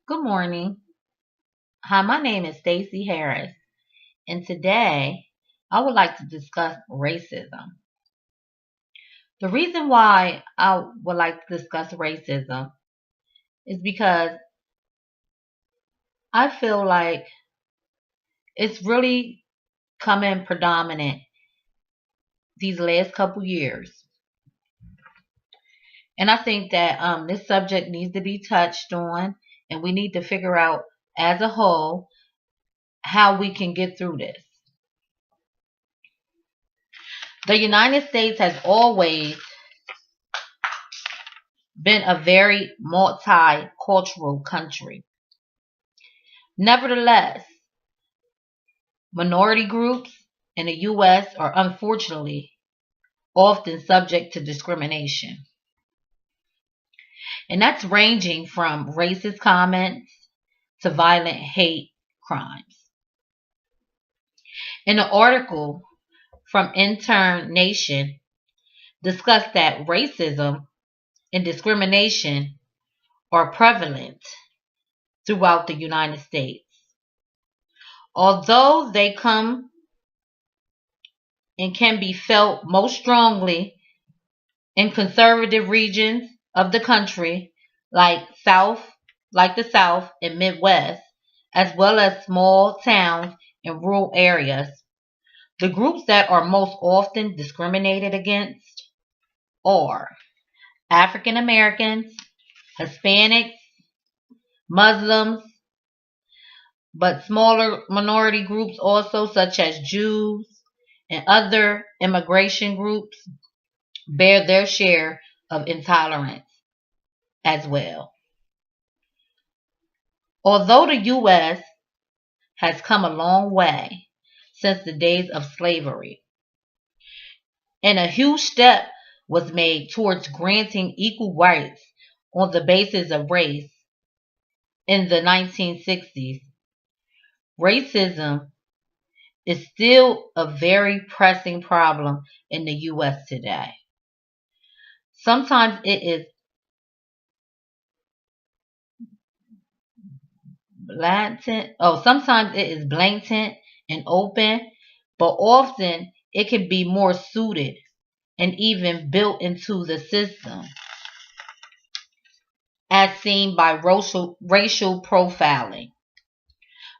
Good morning. Hi, my name is Stacey Harris, and today I would like to discuss racism. The reason why I would like to discuss racism is because I feel like it's really coming predominant these last couple years. And I think that this subject needs to be touched on, and we need to figure out as a whole how we can get through this. The United States has always been a very multicultural country. Nevertheless, minority groups in the U.S. are unfortunately often subject to discrimination. And that's ranging from racist comments to violent hate crimes. In an article from Intern Nation discussed that racism and discrimination are prevalent throughout the United States. Although they come and can be felt most strongly in conservative regions of the country like the South and Midwest, as well as small towns and rural areas. The groups that are most often discriminated against are African Americans, Hispanics, Muslims, but smaller minority groups also such as Jews and other immigration groups bear their share of intolerance as well. Although the U.S. has come a long way since the days of slavery, and a huge step was made towards granting equal rights on the basis of race in the 1960s, racism is still a very pressing problem in the U.S. today. Sometimes it is blatant and open, but often it can be more suited and even built into the system, as seen by racial profiling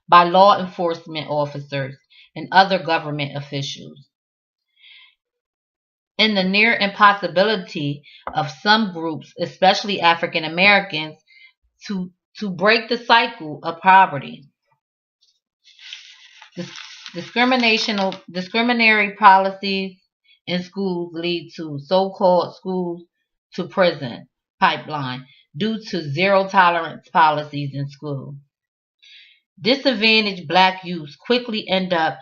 by law enforcement officers and other government officials, and the near impossibility of some groups, especially African Americans, to break the cycle of poverty. Discriminatory policies in schools lead to so-called schools to prison pipeline due to zero tolerance policies in school. Disadvantaged black youth quickly end up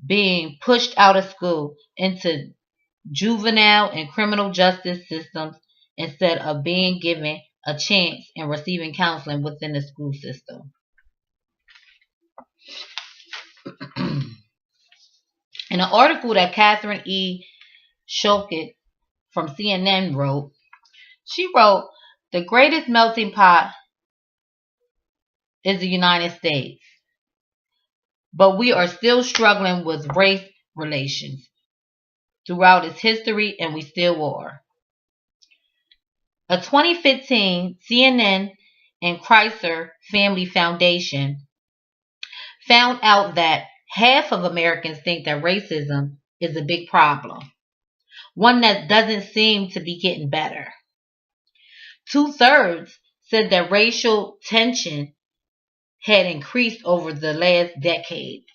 being pushed out of school into juvenile and criminal justice systems instead of being given a chance and receiving counseling within the school system. In an article that Catherine E. Shulkit from CNN wrote, she wrote, "The greatest melting pot is the United States, but we are still struggling with race relations throughout its history, and we still are." A 2015 CNN and Chrysler Family Foundation found out that half of Americans think that racism is a big problem, one that doesn't seem to be getting better. Two-thirds said that racial tension had increased over the last decade,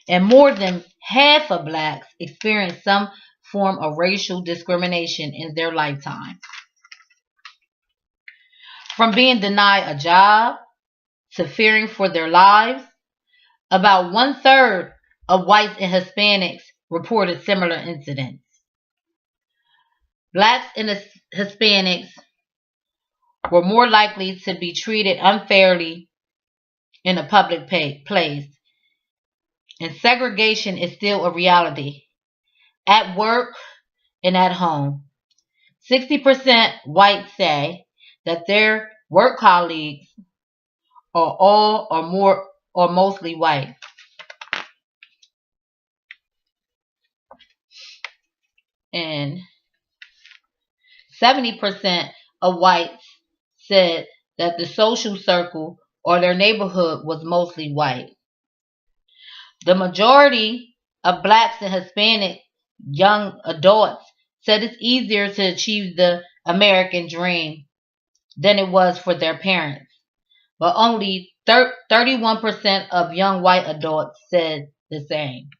and more than half of blacks experienced some form of racial discrimination in their lifetime. From being denied a job to fearing for their lives, about one-third of whites and Hispanics reported similar incidents. Blacks and Hispanics were more likely to be treated unfairly in a public place, and segregation is still a reality at work and at home. 60% whites say that their work colleagues are all or more or mostly white. And 70% of whites said that the social circle or their neighborhood was mostly white. The majority of blacks and Hispanic young adults said it's easier to achieve the American dream than it was for their parents, but only 31% of young white adults said the same.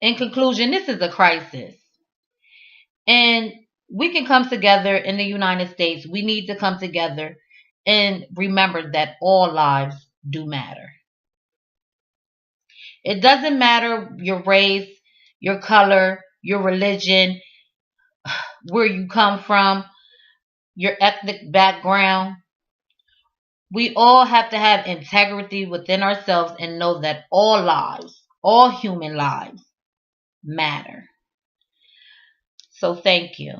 In conclusion, this is a crisis. And we can come together in the United States. We need to come together and remember that all lives do matter. It doesn't matter your race, your color, your religion, where you come from, your ethnic background. We all have to have integrity within ourselves and know that all lives, all human lives, matter. So thank you.